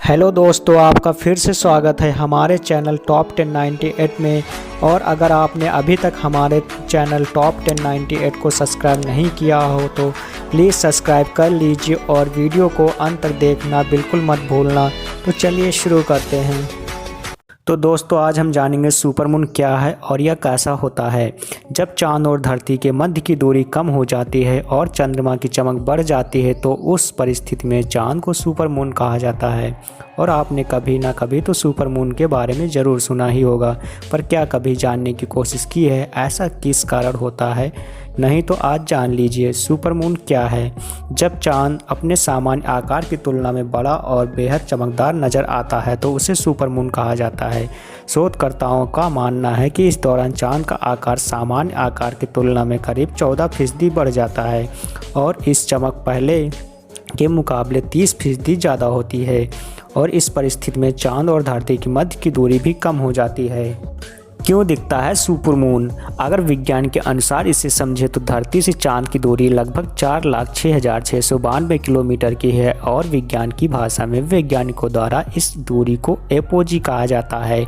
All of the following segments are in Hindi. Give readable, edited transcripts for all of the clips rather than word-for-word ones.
हेलो दोस्तों, आपका फिर से स्वागत है हमारे चैनल टॉप 1098 में। और अगर आपने अभी तक हमारे चैनल टॉप 1098 को सब्सक्राइब नहीं किया हो तो प्लीज़ सब्सक्राइब कर लीजिए और वीडियो को अंत तक देखना बिल्कुल मत भूलना। तो चलिए शुरू करते हैं। तो दोस्तों, आज हम जानेंगे सुपरमून क्या है और यह कैसा होता है। जब चांद और धरती के मध्य की दूरी कम हो जाती है और चंद्रमा की चमक बढ़ जाती है तो उस परिस्थिति में चांद को सुपरमून कहा जाता है। और आपने कभी ना कभी तो सुपरमून के बारे में ज़रूर सुना ही होगा, पर क्या कभी जानने की कोशिश की है ऐसा किस कारण होता है? नहीं तो आज जान लीजिए सुपरमून क्या है। जब चांद अपने सामान्य आकार की तुलना में बड़ा और बेहद चमकदार नज़र आता है तो उसे सुपरमून कहा जाता है। शोधकर्ताओं का मानना है कि इस दौरान चांद का आकार सामान्य आकार की तुलना में करीब 14% बढ़ जाता है और इस चमक पहले के मुकाबले 30% ज़्यादा होती है। और इस परिस्थिति में चांद और धरती की मध्य की दूरी भी कम हो जाती है। क्यों दिखता है सुपरमून? अगर विज्ञान के अनुसार इसे समझे तो धरती से चांद की दूरी लगभग 4,06,692 किलोमीटर की है और विज्ञान की भाषा में वैज्ञानिकों द्वारा इस दूरी को एपोजी कहा जाता है।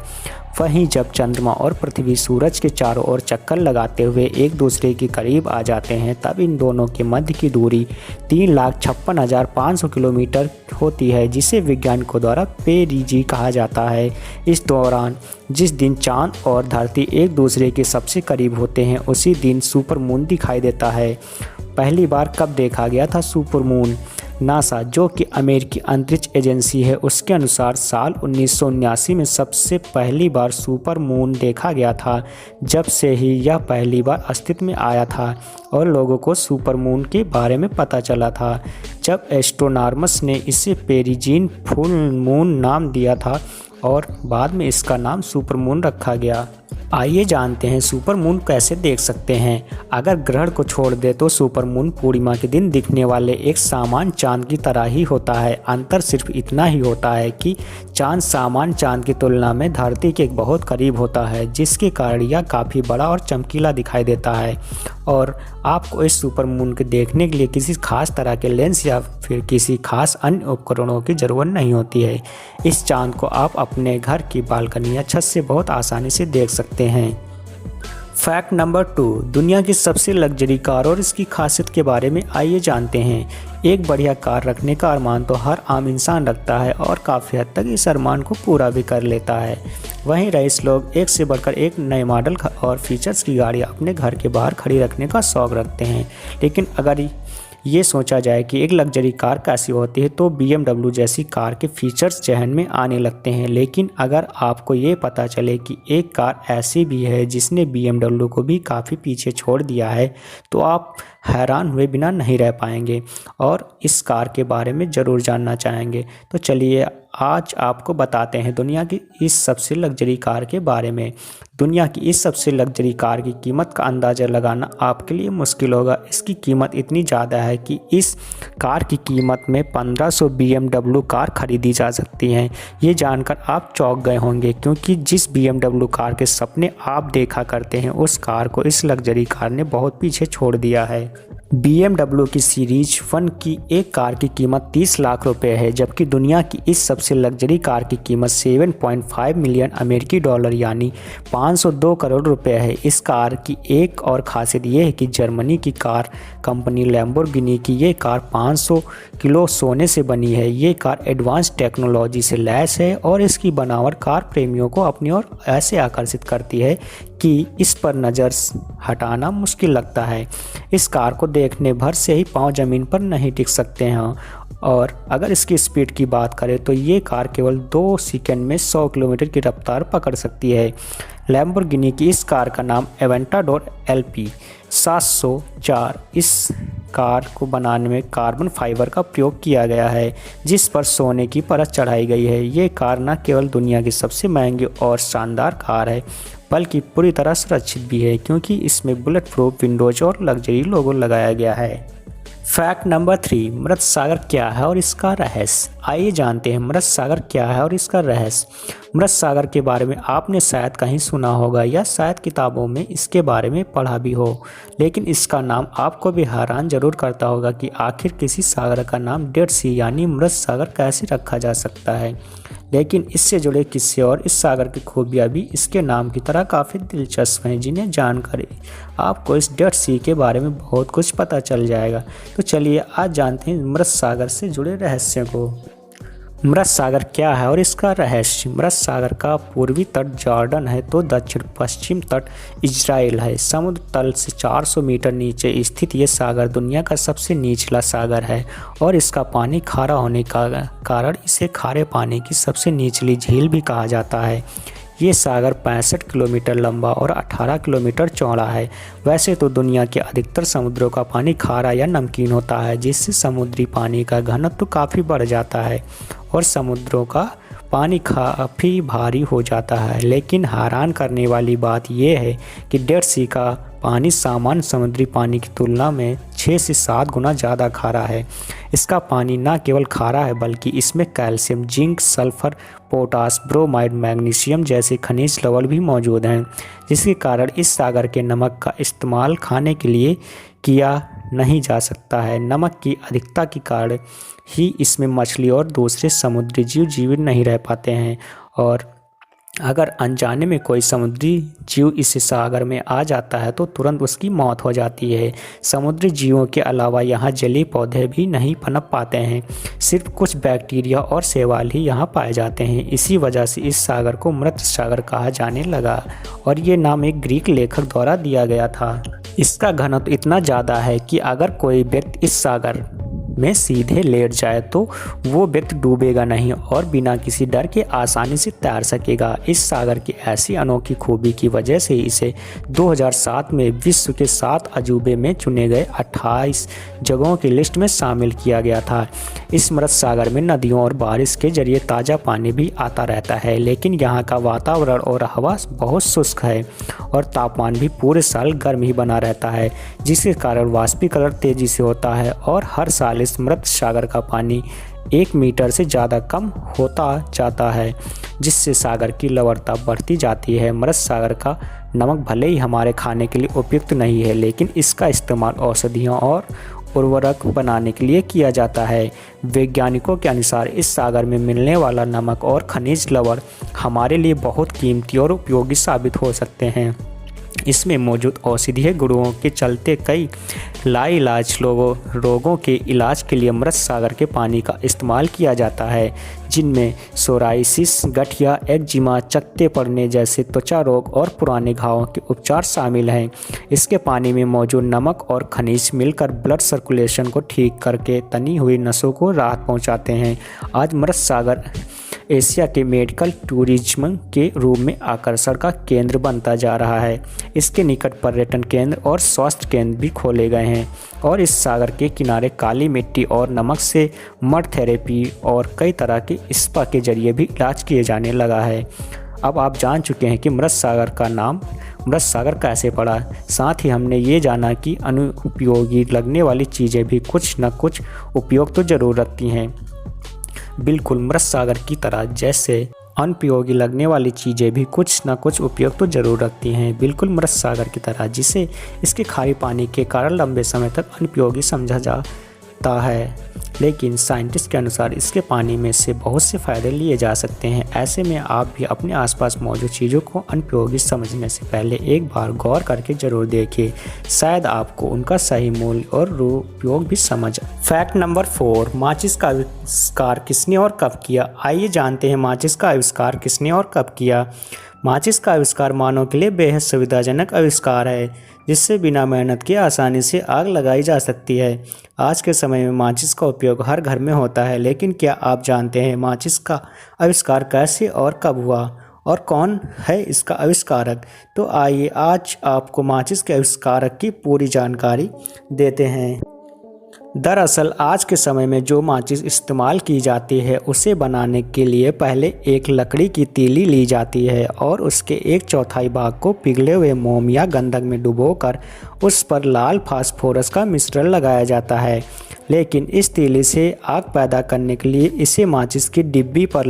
वहीं जब चंद्रमा और पृथ्वी सूरज के चारों ओर चक्कर लगाते हुए एक दूसरे के करीब आ जाते हैं तब इन दोनों के मध्य की दूरी 3,56,500 किलोमीटर होती है, जिसे वैज्ञानिकों द्वारा पेरिजी कहा जाता है। इस दौरान जिस दिन चांद और धरती एक दूसरे के सबसे करीब होते हैं उसी दिन सुपरमून दिखाई देता है। पहली बार कब देखा गया था सुपरमून? नासा, जो कि अमेरिकी अंतरिक्ष एजेंसी है, उसके अनुसार साल 1979 में सबसे पहली बार सुपरमून देखा गया था। जब से ही यह पहली बार अस्तित्व में आया था और लोगों को सुपरमून के बारे में पता चला था जब एस्ट्रोनॉमर्स ने इसे पेरिजीन फुल मून नाम दिया था और बाद में इसका नाम सुपरमून रखा गया। आइए जानते हैं सुपरमून कैसे देख सकते हैं। अगर ग्रहण को छोड़ दे तो सुपरमून पूर्णिमा के दिन दिखने वाले एक सामान्य चांद की तरह ही होता है। अंतर सिर्फ इतना ही होता है कि चांद सामान्य चांद की तुलना में धरती के बहुत करीब होता है, जिसके कारण यह काफ़ी बड़ा और चमकीला दिखाई देता है। और आपको इस सुपरमून को देखने के लिए किसी खास तरह के लेंस या फिर किसी खास अन्य उपकरणों की ज़रूरत नहीं होती है। इस चांद को आप अपने घर की बालकनी या छत से बहुत आसानी से देख सकते हैं। फैक्ट नंबर 2, दुनिया की सबसे लग्जरी कार और इसकी खासियत के बारे में आइए जानते हैं। एक बढ़िया कार रखने का अरमान तो हर आम इंसान रखता है और काफ़ी हद तक इस अरमान को पूरा भी कर लेता है। वहीं रईस लोग एक से बढ़कर एक नए मॉडल और फीचर्स की गाड़ियाँ अपने घर के बाहर खड़ी रखने का शौक़ रखते हैं। लेकिन अगर ये सोचा जाए कि एक लग्जरी कार कैसी होती है तो BMW जैसी कार के फीचर्स जहन में आने लगते हैं। लेकिन अगर आपको ये पता चले कि एक कार ऐसी भी है जिसने BMW को भी काफ़ी पीछे छोड़ दिया है तो आप हैरान हुए बिना नहीं रह पाएंगे और इस कार के बारे में ज़रूर जानना चाहेंगे। तो चलिए आज आपको बताते हैं दुनिया की इस सबसे लग्जरी कार के बारे में। दुनिया की इस सबसे लग्जरी कार की कीमत का अंदाज़ा लगाना आपके लिए मुश्किल होगा। इसकी कीमत इतनी ज़्यादा है कि इस कार की कीमत में 1500 BMW कार खरीदी जा सकती हैं। ये जानकर आप चौंक गए होंगे क्योंकि जिस BMW कार के सपने आप देखा करते हैं उस कार को इस लग्जरी कार ने बहुत पीछे छोड़ दिया है। BMW की सीरीज 1 की एक कार की कीमत 30 लाख रुपए है, जबकि दुनिया की इस सबसे लग्जरी कार की कीमत 7.5 मिलियन अमेरिकी डॉलर यानी 502 करोड़ रुपए है। इस कार की एक और खासियत ये है कि जर्मनी की कार कंपनी लैम्बोर्गिनी की ये कार 500 किलो सोने से बनी है। ये कार एडवांस टेक्नोलॉजी से लैस है और इसकी बनावट कार प्रेमियों को अपनी ओर ऐसे आकर्षित करती है कि इस पर नज़र हटाना मुश्किल लगता है। इस कार को देखने भर से ही पांव ज़मीन पर नहीं टिक सकते हैं। और अगर इसकी स्पीड की बात करें तो ये कार केवल 2 सेकंड में 100 किलोमीटर की रफ्तार पकड़ सकती है। लैम्बोर्गिनी की इस कार का नाम एवेंटाडोर LP 704। इस कार को बनाने में कार्बन फाइबर का प्रयोग किया गया है जिस पर सोने की परत चढ़ाई गई है। ये कार न केवल दुनिया की सबसे महंगी और शानदार कार है बल्कि पूरी तरह सुरक्षित भी है क्योंकि इसमें बुलेट प्रूफ विंडोज और लग्जरी लोगो लगाया गया है। फैक्ट नंबर 3, मृत सागर क्या है और इसका रहस्य। आइए जानते हैं मृत सागर क्या है और इसका रहस्य। मृत सागर के बारे में आपने शायद कहीं सुना होगा या शायद किताबों में इसके बारे में पढ़ा भी हो, लेकिन इसका नाम आपको भी हैरान जरूर करता होगा कि आखिर किसी सागर का नाम डेड सी यानी मृत सागर कैसे रखा जा सकता है। लेकिन इससे जुड़े किस्से और इस सागर की खूबियाँ भी इसके नाम की तरह काफ़ी दिलचस्प हैं, जिन्हें जानकर आपको इस डेड सी के बारे में बहुत कुछ पता चल जाएगा। तो चलिए आज जानते हैं मृत सागर से जुड़े रहस्यों को। मृत सागर क्या है और इसका रहस्य। मृत सागर का पूर्वी तट जॉर्डन है तो दक्षिण पश्चिम तट इजराइल है। समुद्र तल से 400 मीटर नीचे स्थित ये सागर दुनिया का सबसे निचला सागर है और इसका पानी खारा होने का कारण इसे खारे पानी की सबसे निचली झील भी कहा जाता है। ये सागर 65 किलोमीटर लंबा और 18 किलोमीटर चौड़ा है। वैसे तो दुनिया के अधिकतर समुद्रों का पानी खारा या नमकीन होता है, जिससे समुद्री पानी का घनत्व काफ़ी बढ़ जाता है और समुद्रों का पानी काफ़ी भारी हो जाता है। लेकिन हैरान करने वाली बात यह है कि डेड सी का पानी सामान्य समुद्री पानी की तुलना में 6 से 7 गुना ज़्यादा खारा है। इसका पानी न केवल खारा है बल्कि इसमें calcium, zinc, sulphur, potash, bromide, magnesium जैसे खनिज लवण भी मौजूद हैं, जिसके कारण इस सागर के नमक का इस्तेमाल खाने के लिए किया नहीं जा सकता है। नमक की अधिकता के कारण ही इसमें मछली और दूसरे समुद्री जीव जीवित नहीं रह पाते हैं और अगर अनजाने में कोई समुद्री जीव इस सागर में आ जाता है तो तुरंत उसकी मौत हो जाती है। समुद्री जीवों के अलावा यहाँ जलीय पौधे भी नहीं पनप पाते हैं, सिर्फ कुछ बैक्टीरिया और शैवाल ही यहाँ पाए जाते हैं। इसी वजह से इस सागर को मृत सागर कहा जाने लगा और ये नाम एक ग्रीक लेखक द्वारा दिया गया था। इसका घनत्व इतना ज़्यादा है कि अगर कोई व्यक्ति इस सागर में सीधे लेट जाए तो वो व्यक्ति डूबेगा नहीं और बिना किसी डर के आसानी से तैर सकेगा। इस सागर की ऐसी अनोखी खूबी की वजह से इसे 2007 में विश्व के 7 अजूबे में चुने गए 28 जगहों की लिस्ट में शामिल किया गया था। इस मृत सागर में नदियों और बारिश के जरिए ताज़ा पानी भी आता रहता है, लेकिन यहाँ का वातावरण और हवा बहुत शुष्क है और तापमान भी पूरे साल गर्म ही बना रहता है, जिसके कारण वाष्पीकरण तेज़ी से होता है और हर साल इस मृत सागर का पानी 1 मीटर से ज़्यादा कम होता जाता है, जिससे सागर की लवणता बढ़ती जाती है। मृत सागर का नमक भले ही हमारे खाने के लिए उपयुक्त नहीं है, लेकिन इसका इस्तेमाल औषधियों और उर्वरक बनाने के लिए किया जाता है। वैज्ञानिकों के अनुसार इस सागर में मिलने वाला नमक और खनिज लवण हमारे लिए बहुत कीमती और उपयोगी साबित हो सकते हैं। इसमें मौजूद औषधीय गुणों के चलते कई लाइलाज रोगों के इलाज के लिए मृत सागर के पानी का इस्तेमाल किया जाता है, जिनमें सोराइसिस, गठिया, एक्जिमा, चकत्ते पड़ने जैसे त्वचा रोग और पुराने घावों के उपचार शामिल हैं। इसके पानी में मौजूद नमक और खनिज मिलकर ब्लड सर्कुलेशन को ठीक करके तनी हुई नसों को राहत पहुंचाते हैं। आज मृत सागर एशिया के मेडिकल टूरिज्म के रूप में आकर्षण का केंद्र बनता जा रहा है। इसके निकट पर्यटन केंद्र और स्वास्थ्य केंद्र भी खोले गए हैं और इस सागर के किनारे काली मिट्टी और नमक से मड थेरेपी और कई तरह के स्पा के जरिए भी इलाज किए जाने लगा है। अब आप जान चुके हैं कि मृत सागर का नाम मृत सागर कैसे पड़ा। साथ ही हमने ये जाना कि अनुपयोगी लगने वाली चीज़ें भी कुछ न कुछ उपयोग तो ज़रूर रखती हैं, बिल्कुल मृत सागर की तरह। जैसे अनुपयोगी लगने वाली चीज़ें भी कुछ न कुछ उपयोग तो जरूर रखती हैं, बिल्कुल मृत सागर की तरह, जिसे इसके खारे पानी के कारण लंबे समय तक अनुपयोगी समझा जाता है। लेकिन साइंटिस्ट के अनुसार इसके पानी में से बहुत से फ़ायदे लिए जा सकते हैं। ऐसे में आप भी अपने आसपास मौजूद चीज़ों को अनुपयोगी समझने से पहले एक बार गौर करके ज़रूर देखिए, शायद आपको उनका सही मूल्य और उपयोग भी समझ आए। फैक्ट नंबर 4, माचिस का आविष्कार किसने और कब किया। आइए जानते हैं माचिस का आविष्कार किसने और कब किया। माचिस का आविष्कार मानव के लिए बेहद सुविधाजनक आविष्कार है, जिससे बिना मेहनत के आसानी से आग लगाई जा सकती है। आज के समय में माचिस का उपयोग हर घर में होता है, लेकिन क्या आप जानते हैं माचिस का आविष्कार कैसे और कब हुआ और कौन है इसका आविष्कारक। तो आइए आज आपको माचिस के आविष्कारक की पूरी जानकारी देते हैं। दरअसल आज के समय में जो माचिस इस्तेमाल की जाती है उसे बनाने के लिए पहले एक लकड़ी की तीली ली जाती है और उसके 1/4 भाग को पिघले हुए मोम या गंधक में डुबोकर उस पर लाल फास्फोरस का मिश्रण लगाया जाता है। लेकिन इस तीली से आग पैदा करने के लिए इसे माचिस की डिब्बी पर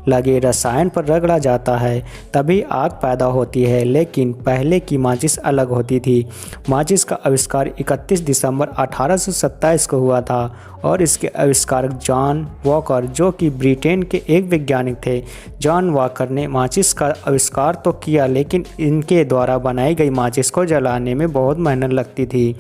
लगे रसायन पर रगड़ा जाता है, तभी आग पैदा होती है। लेकिन पहले की माचिस अलग होती थी। माचिस का आविष्कार 31 दिसंबर 1827 को हुआ था और इसके आविष्कारक जॉन वॉकर, जो कि ब्रिटेन के एक वैज्ञानिक थे। जॉन वॉकर ने माचिस का आविष्कार तो किया, लेकिन इनके द्वारा बनाई गई माचिस को जलाने में बहुत मेहनत लगती थी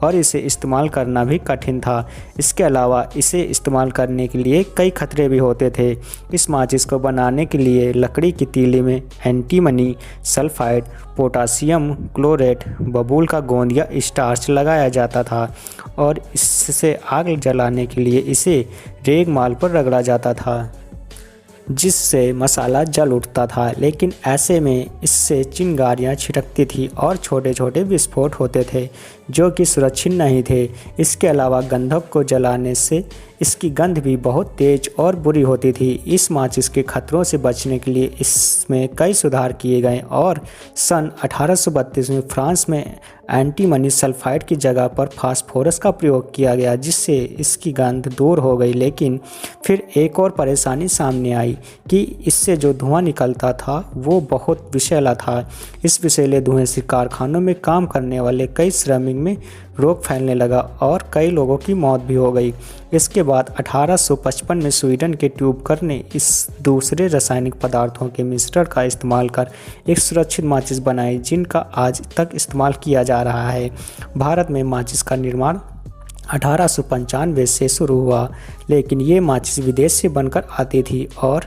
और इसे इस्तेमाल करना भी कठिन था। इसके अलावा इसे इस्तेमाल करने के लिए कई खतरे भी होते थे। इस माचिस को बनाने के लिए लकड़ी की तीली में एंटीमनी सल्फाइड, पोटासियम क्लोरेट, बबूल का गोंद या स्टार्च लगाया जाता था और इससे आग जलाने के लिए इसे रेगमाल पर रगड़ा जाता था, जिससे मसाला जल उठता था। लेकिन ऐसे में इससे चिंगारियाँ छिटकती थी और छोटे छोटे विस्फोट होते थे जो कि सुरक्षित नहीं थे। इसके अलावा गंधक को जलाने से इसकी गंध भी बहुत तेज और बुरी होती थी। इस माचिस के खतरों से बचने के लिए इसमें कई सुधार किए गए और सन 1832 में फ्रांस में एंटीमनी सल्फाइड की जगह पर फास्फोरस का प्रयोग किया गया, जिससे इसकी गंध दूर हो गई। लेकिन फिर एक और परेशानी सामने आई कि इससे जो धुआं निकलता था वो बहुत विषैला था। इस विषैले धुएं से कारखानों में काम करने वाले कई श्रमिक में रोग फैलने लगा और कई लोगों की मौत भी हो गई। इसके बाद 1855 में स्वीडन के ट्यूबकर ने इस दूसरे रासायनिक पदार्थों के मिश्रण का इस्तेमाल कर एक सुरक्षित माचिस बनाई, जिनका आज तक इस्तेमाल किया जा रहा है। भारत में माचिस का निर्माण 1895 से शुरू हुआ, लेकिन ये माचिस विदेश से बनकर आती थी और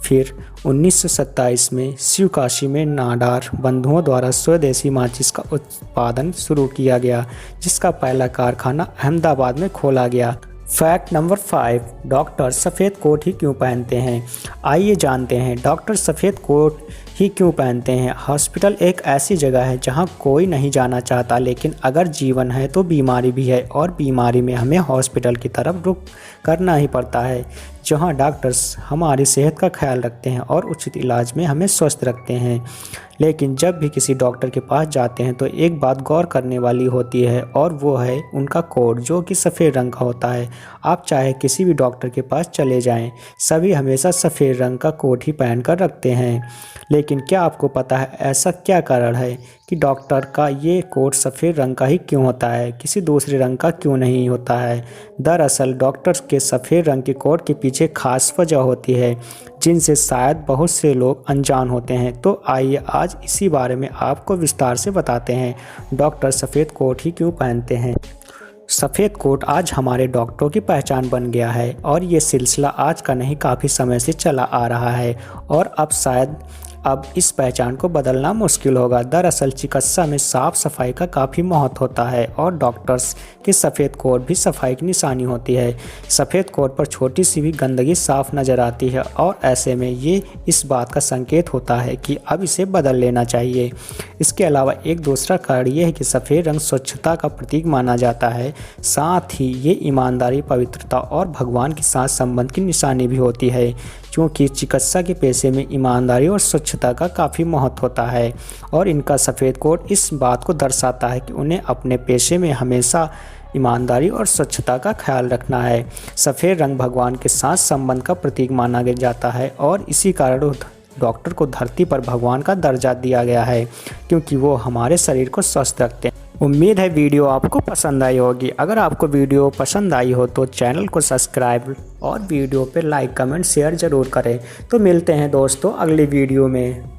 फिर 1927 में शिवकाशी में नाडार बंधुओं द्वारा स्वदेशी माचिस का उत्पादन शुरू किया गया, जिसका पहला कारखाना अहमदाबाद में खोला गया। फैक्ट नंबर 5, डॉक्टर सफ़ेद कोट ही क्यों पहनते हैं? आइए जानते हैं डॉक्टर सफ़ेद कोट ही क्यों पहनते हैं। हॉस्पिटल एक ऐसी जगह है जहां कोई नहीं जाना चाहता, लेकिन अगर जीवन है तो बीमारी भी है और बीमारी में हमें हॉस्पिटल की तरफ रुख करना ही पड़ता है, जहां डॉक्टर्स हमारी सेहत का ख्याल रखते हैं और उचित इलाज में हमें स्वस्थ रखते हैं। लेकिन जब भी किसी डॉक्टर के पास जाते हैं तो एक बात गौर करने वाली होती है और वो है उनका कोट, जो कि सफ़ेद रंग का होता है। आप चाहे किसी भी डॉक्टर के पास चले जाएं, सभी हमेशा सफ़ेद रंग का कोट ही पहन कर रखते हैं। लेकिन क्या आपको पता है ऐसा क्या कारण है कि डॉक्टर का ये कोट सफ़ेद रंग का ही क्यों होता है, किसी दूसरे रंग का क्यों नहीं होता है? दरअसल डॉक्टर के सफ़ेद रंग के कोट के पीछे खास वजह होती है, जिनसे शायद बहुत से लोग अनजान होते हैं। तो आइए आज इसी बारे में आपको विस्तार से बताते हैं, डॉक्टर सफ़ेद कोट ही क्यों पहनते हैं। सफ़ेद कोट आज हमारे डॉक्टरों की पहचान बन गया है और ये सिलसिला आज का नहीं, काफ़ी समय से चला आ रहा है और अब शायद इस पहचान को बदलना मुश्किल होगा। दरअसल चिकित्सा में साफ सफाई का काफ़ी महत्व होता है और डॉक्टर्स के सफ़ेद कोट भी सफाई की निशानी होती है। सफ़ेद कोट पर छोटी सी भी गंदगी साफ नज़र आती है और ऐसे में ये इस बात का संकेत होता है कि अब इसे बदल लेना चाहिए। इसके अलावा एक दूसरा कारण ये है कि सफ़ेद रंग स्वच्छता का प्रतीक माना जाता है, साथ ही ये ईमानदारी, पवित्रता और भगवान के साथ संबंध की निशानी भी होती है, क्योंकि चिकित्सा के पेशे में ईमानदारी और स्वच्छता का काफ़ी महत्व होता है और इनका सफ़ेद कोट इस बात को दर्शाता है कि उन्हें अपने पेशे में हमेशा ईमानदारी और स्वच्छता का ख्याल रखना है। सफ़ेद रंग भगवान के साथ संबंध का प्रतीक माना जाता है और इसी कारण डॉक्टर को धरती पर भगवान का दर्जा दिया गया है, क्योंकि वो हमारे शरीर को स्वस्थ रखते हैं। उम्मीद है वीडियो आपको पसंद आई होगी। अगर आपको वीडियो पसंद आई हो तो चैनल को सब्सक्राइब और वीडियो पे लाइक, कमेंट, शेयर ज़रूर करें। तो मिलते हैं दोस्तों अगली वीडियो में।